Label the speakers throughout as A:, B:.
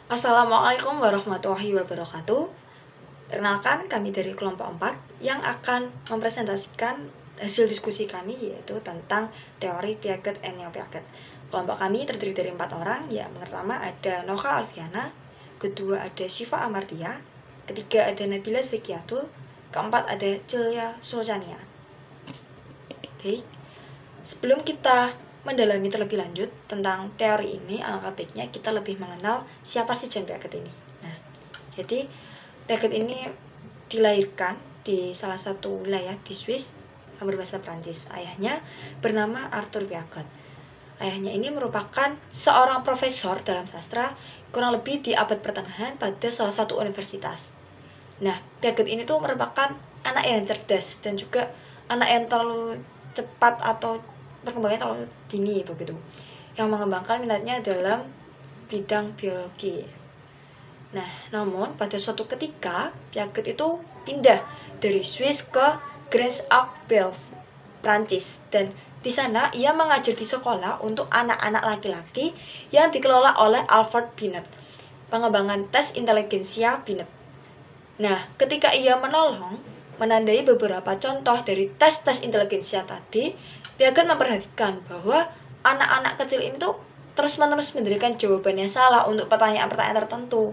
A: Assalamualaikum warahmatullahi wabarakatuh. Perkenalkan, kami dari kelompok 4 yang akan mempresentasikan hasil diskusi kami, yaitu tentang teori Piaget and Neo-Piaget. Kelompok kami terdiri dari 4 orang. Yang pertama ada Noha Alfiana, kedua ada Syifa Amartia, ketiga ada Nabila Zekiatul, keempat ada Celia Sulcania. Baik, sebelum kita mendalami terlebih lanjut tentang teori ini, alangkah baiknya kita lebih mengenal siapa sih Jean Piaget ini. Nah, jadi Piaget ini dilahirkan di salah satu wilayah di Swiss yang berbahasa Prancis. Ayahnya bernama Arthur Piaget. Ayahnya ini merupakan seorang profesor dalam sastra kurang lebih di abad pertengahan pada salah satu universitas. Nah, Piaget ini tuh merupakan anak yang cerdas dan juga anak yang terlalu cepat atau perkembangannya terlalu dini begitu, yang mengembangkan minatnya dalam bidang biologi. Nah, namun pada suatu ketika Piaget itu pindah dari Swiss ke Grange-aux-Pels, Prancis, dan di sana ia mengajar di sekolah untuk anak-anak laki-laki yang dikelola oleh Alfred Binet, pengembangan tes inteligensia Binet. Nah, ketika ia menandai beberapa contoh dari tes-tes inteligensia tadi, Piaget memperhatikan bahwa anak-anak kecil itu terus-menerus memberikan jawaban yang salah untuk pertanyaan-pertanyaan tertentu.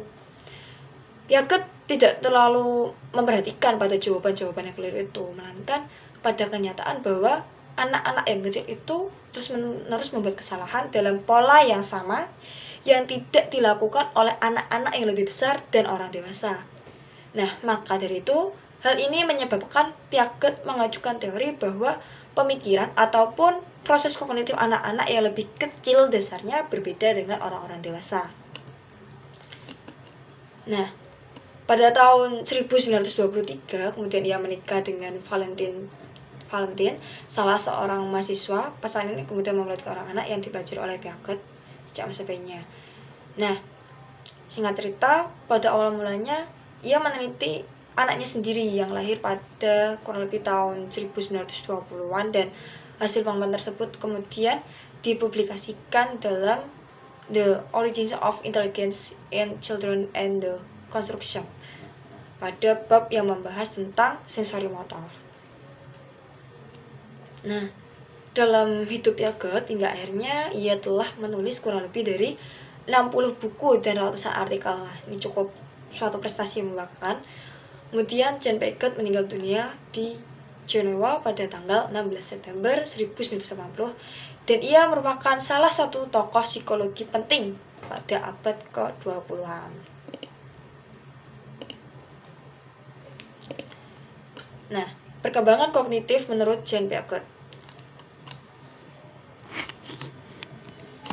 A: Piaget tidak terlalu memperhatikan pada jawaban-jawaban yang keliru itu, melainkan pada kenyataan bahwa anak-anak yang kecil itu terus-menerus membuat kesalahan dalam pola yang sama yang tidak dilakukan oleh anak-anak yang lebih besar dan orang dewasa. Nah, maka dari itu, hal ini menyebabkan Piaget mengajukan teori bahwa pemikiran ataupun proses kognitif anak-anak yang lebih kecil dasarnya berbeda dengan orang-orang dewasa. Nah, pada tahun 1923, kemudian ia menikah dengan Valentin, salah seorang mahasiswa. Pasangan ini kemudian memiliki orang anak yang dipelajari oleh Piaget sejak masa bayinya. Nah, singkat cerita, pada awal mulanya ia meneliti anaknya sendiri yang lahir pada kurang lebih tahun 1920-an, dan hasil pengembangan tersebut kemudian dipublikasikan dalam The Origins of Intelligence in Children and the Construction pada bab yang membahas tentang sensori motor. Nah, dalam hidup Piaget hingga akhirnya ia telah menulis kurang lebih dari 60 buku dan ratusan artikel. Ini cukup suatu prestasi yang membanggakan. Kemudian Jean Piaget meninggal dunia di Jenewa pada tanggal 16 September 1980, dan ia merupakan salah satu tokoh psikologi penting pada abad ke-20-an. Nah, perkembangan kognitif menurut Jean Piaget.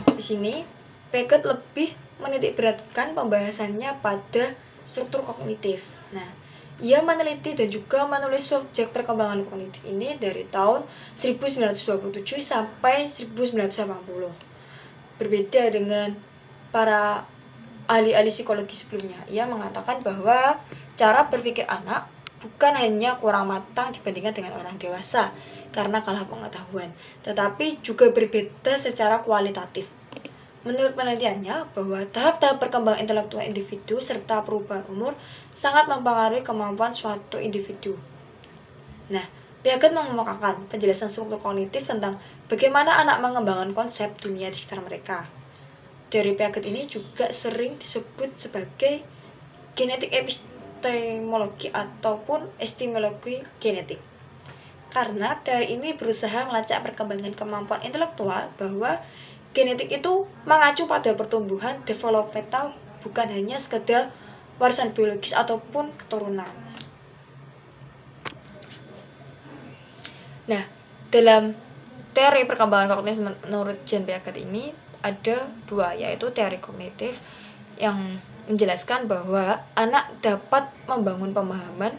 A: Di sini Piaget lebih menitikberatkan pembahasannya pada struktur kognitif. Nah, ia meneliti dan juga menulis subjek perkembangan kognitif ini dari tahun 1927 sampai 1980. Berbeda dengan para ahli-ahli psikologi sebelumnya, ia mengatakan bahwa cara berpikir anak bukan hanya kurang matang dibandingkan dengan orang dewasa karena kalah pengetahuan, tetapi juga berbeda secara kualitatif. Menurut penelitiannya, bahwa tahap-tahap perkembangan intelektual individu serta perubahan umur sangat mempengaruhi kemampuan suatu individu. Nah, Piaget mengemukakan penjelasan struktur kognitif tentang bagaimana anak mengembangkan konsep dunia di sekitar mereka. Teori Piaget ini juga sering disebut sebagai genetik epistemologi ataupun epistemologi genetik. Karena teori ini berusaha melacak perkembangan kemampuan intelektual, bahwa genetik itu mengacu pada pertumbuhan developmental, bukan hanya sekedar warisan biologis ataupun keturunan. Nah, dalam teori perkembangan kognitif menurut Jean Piaget ini ada dua, yaitu teori kognitif yang menjelaskan bahwa anak dapat membangun pemahaman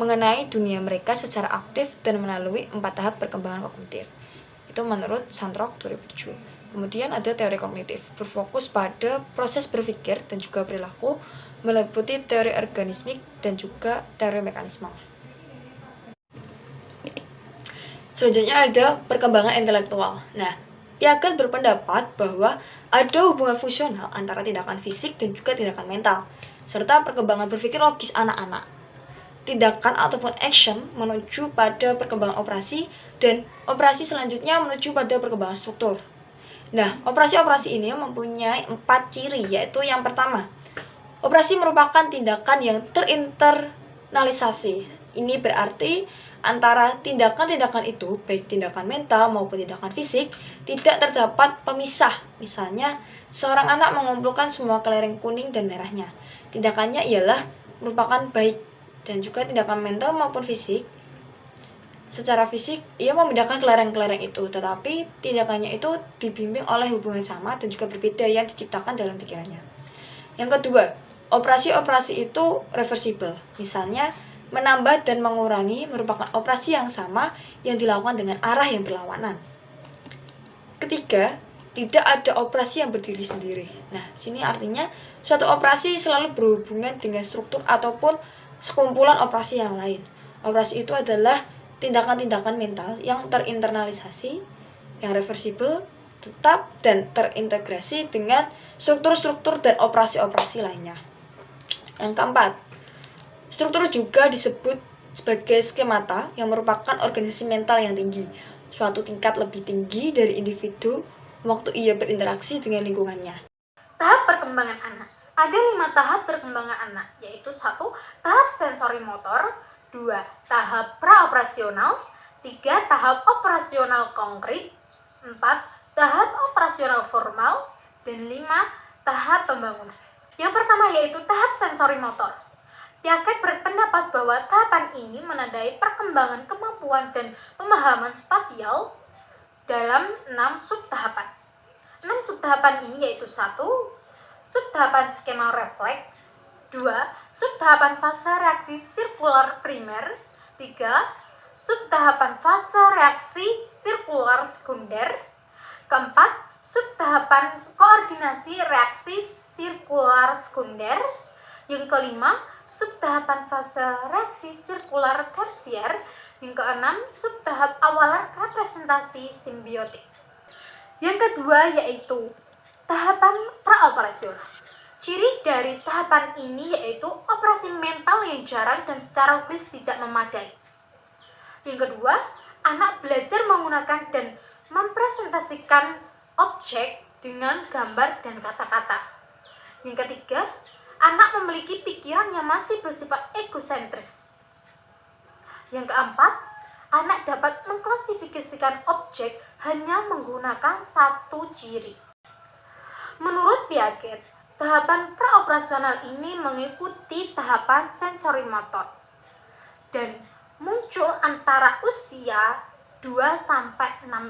A: mengenai dunia mereka secara aktif dan melalui 4 tahap perkembangan kognitif. Itu menurut Santrok 2007. Kemudian ada teori kognitif, berfokus pada proses berpikir dan juga perilaku, meliputi teori organismik dan juga teori mekanisme. Selanjutnya ada perkembangan intelektual. Nah, Piaget berpendapat bahwa ada hubungan fungsional antara tindakan fisik dan juga tindakan mental, serta perkembangan berpikir logis anak-anak. Tindakan ataupun action menuju pada perkembangan operasi, dan operasi selanjutnya menuju pada perkembangan struktur. Nah, operasi-operasi ini mempunyai 4 ciri, yaitu yang pertama, operasi merupakan tindakan yang terinternalisasi. Ini berarti antara tindakan-tindakan itu, baik tindakan mental maupun tindakan fisik, tidak terdapat pemisah. Misalnya, seorang anak mengumpulkan semua kelereng kuning dan merahnya. Tindakannya ialah merupakan baik dan juga tindakan mental maupun fisik. Secara fisik, ia memindahkan kelereng-kelereng itu, tetapi tindakannya itu dibimbing oleh hubungan sama dan juga berbeda yang diciptakan dalam pikirannya. Yang kedua, operasi-operasi itu reversible. Misalnya, menambah dan mengurangi merupakan operasi yang sama yang dilakukan dengan arah yang berlawanan. Ketiga, tidak ada operasi yang berdiri sendiri. Nah, sini artinya suatu operasi selalu berhubungan dengan struktur ataupun sekumpulan operasi yang lain. Operasi itu adalah tindakan-tindakan mental yang terinternalisasi, yang reversible, tetap, dan terintegrasi dengan struktur-struktur dan operasi-operasi lainnya. Yang keempat, struktur juga disebut sebagai skemata yang merupakan organisasi mental yang tinggi, suatu tingkat lebih tinggi dari individu waktu ia berinteraksi dengan lingkungannya.
B: Tahap perkembangan anak. Ada 5 tahap perkembangan anak, yaitu 1. Tahap sensori motor, 2. Tahap praoperasional, 3. Tahap operasional konkret, 4. Tahap operasional formal, dan 5. Tahap pembangunan. Yang pertama yaitu tahap sensori motor. Piaget berpendapat bahwa tahapan ini menandai perkembangan kemampuan dan pemahaman spasial dalam 6 subtahapan. 6 subtahapan ini yaitu 1. Subtahapan skema refleks, 2. Subtahapan fase reaksi sirkular primer, 3. Subtahapan fase reaksi sirkular sekunder, keempat. Subtahapan koordinasi reaksi sirkular sekunder, yang kelima. Subtahapan fase reaksi sirkular tersier, yang keenam. Subtahap awalan representasi simbiotik. Yang kedua yaitu tahapan praoperasional. Ciri dari tahapan ini yaitu operasi mental yang jarang dan secara logis tidak memadai. Yang kedua, anak belajar menggunakan dan mempresentasikan objek dengan gambar dan kata-kata. Yang ketiga, anak memiliki pikiran yang masih bersifat egosentris. Yang keempat, anak dapat mengklasifikasikan objek hanya menggunakan satu ciri. Menurut Piaget, tahapan praoperasional ini mengikuti tahapan sensori motor dan muncul antara usia 2-6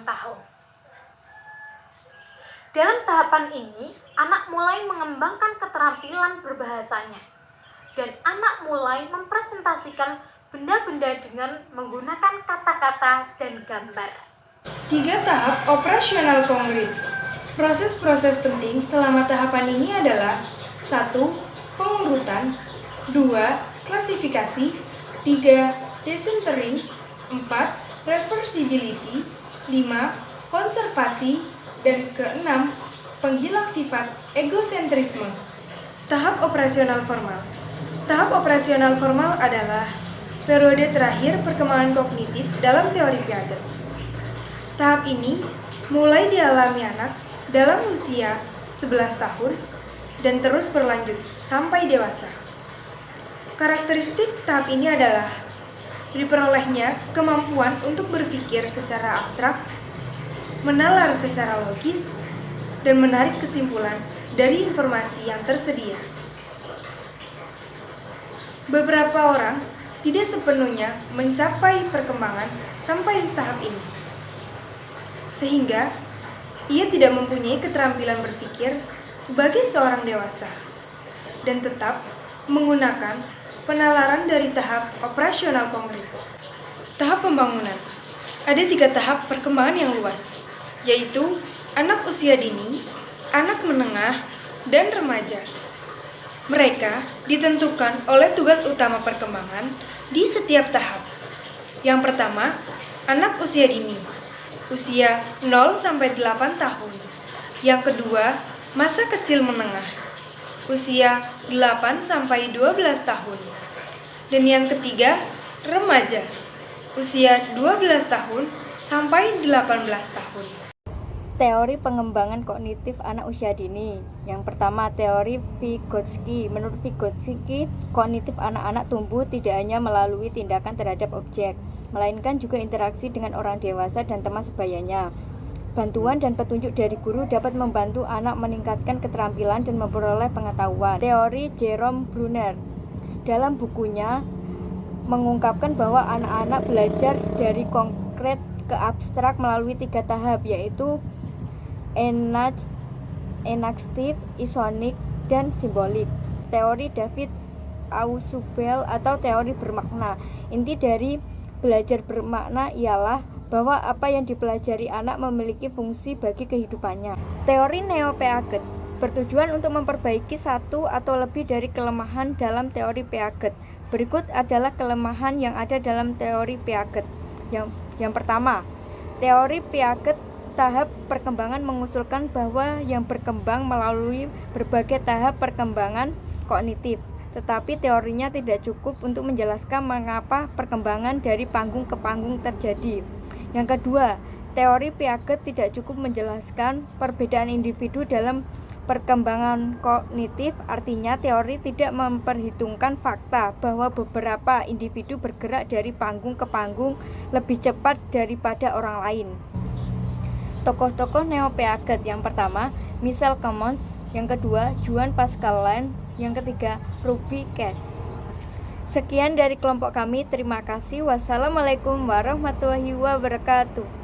B: tahun. Dalam tahapan ini, anak mulai mengembangkan keterampilan berbahasanya, dan anak mulai mempresentasikan benda-benda dengan menggunakan kata-kata dan gambar.
C: 3 tahap operasional konkret. Proses-proses penting selama tahapan ini adalah 1. Pengurutan, 2. Klasifikasi, 3. Decentering, 4. Reversibility, 5. Konservasi, dan ke-6, penghilang sifat egosentrisme. Tahap operasional formal. Tahap operasional formal adalah periode terakhir perkembangan kognitif dalam teori Piaget. Tahap ini mulai dialami anak dalam usia 11 tahun dan terus berlanjut sampai dewasa. Karakteristik tahap ini adalah diperolehnya kemampuan untuk berpikir secara abstrak, menalar secara logis, dan menarik kesimpulan dari informasi yang tersedia. Beberapa orang tidak sepenuhnya mencapai perkembangan sampai tahap ini, sehingga ia tidak mempunyai keterampilan berpikir sebagai seorang dewasa dan tetap menggunakan penalaran dari tahap operasional konkret. Tahap pembangunan. Ada 3 tahap perkembangan yang luas, yaitu anak usia dini, anak menengah, dan remaja. Mereka ditentukan oleh tugas utama perkembangan di setiap tahap. Yang pertama, anak usia dini. usia 0-8 tahun. Yang kedua, masa kecil menengah, usia 8-12 tahun. Dan yang ketiga, remaja, usia 12 tahun sampai 18 tahun.
D: Teori pengembangan kognitif anak usia dini. Yang pertama, teori Vygotsky. Menurut Vygotsky, kognitif anak-anak tumbuh tidak hanya melalui tindakan terhadap objek, melainkan juga interaksi dengan orang dewasa dan teman sebayanya. Bantuan dan petunjuk dari guru dapat membantu anak meningkatkan keterampilan dan memperoleh pengetahuan. Teori Jerome Bruner dalam bukunya mengungkapkan bahwa anak-anak belajar dari konkret ke abstrak melalui 3 tahap, yaitu enaktif, isonik, dan simbolik. Teori David Ausubel atau teori bermakna. Inti dari belajar bermakna ialah bahwa apa yang dipelajari anak memiliki fungsi bagi kehidupannya. Teori Neo-Piaget bertujuan untuk memperbaiki satu atau lebih dari kelemahan dalam teori Piaget. Berikut adalah kelemahan yang ada dalam teori Piaget. Yang pertama, teori Piaget tahap perkembangan mengusulkan bahwa yang berkembang melalui berbagai tahap perkembangan kognitif, tetapi teorinya tidak cukup untuk menjelaskan mengapa perkembangan dari panggung ke panggung terjadi. Yang kedua, teori Piaget tidak cukup menjelaskan perbedaan individu dalam perkembangan kognitif, artinya teori tidak memperhitungkan fakta bahwa beberapa individu bergerak dari panggung ke panggung lebih cepat daripada orang lain. Tokoh-tokoh Neo-Piaget: yang pertama, Michel Commons; yang kedua, Johann Pascal Lane; yang ketiga, Ruby Kass. Sekian dari kelompok kami, terima kasih. Wassalamualaikum warahmatullahi wabarakatuh.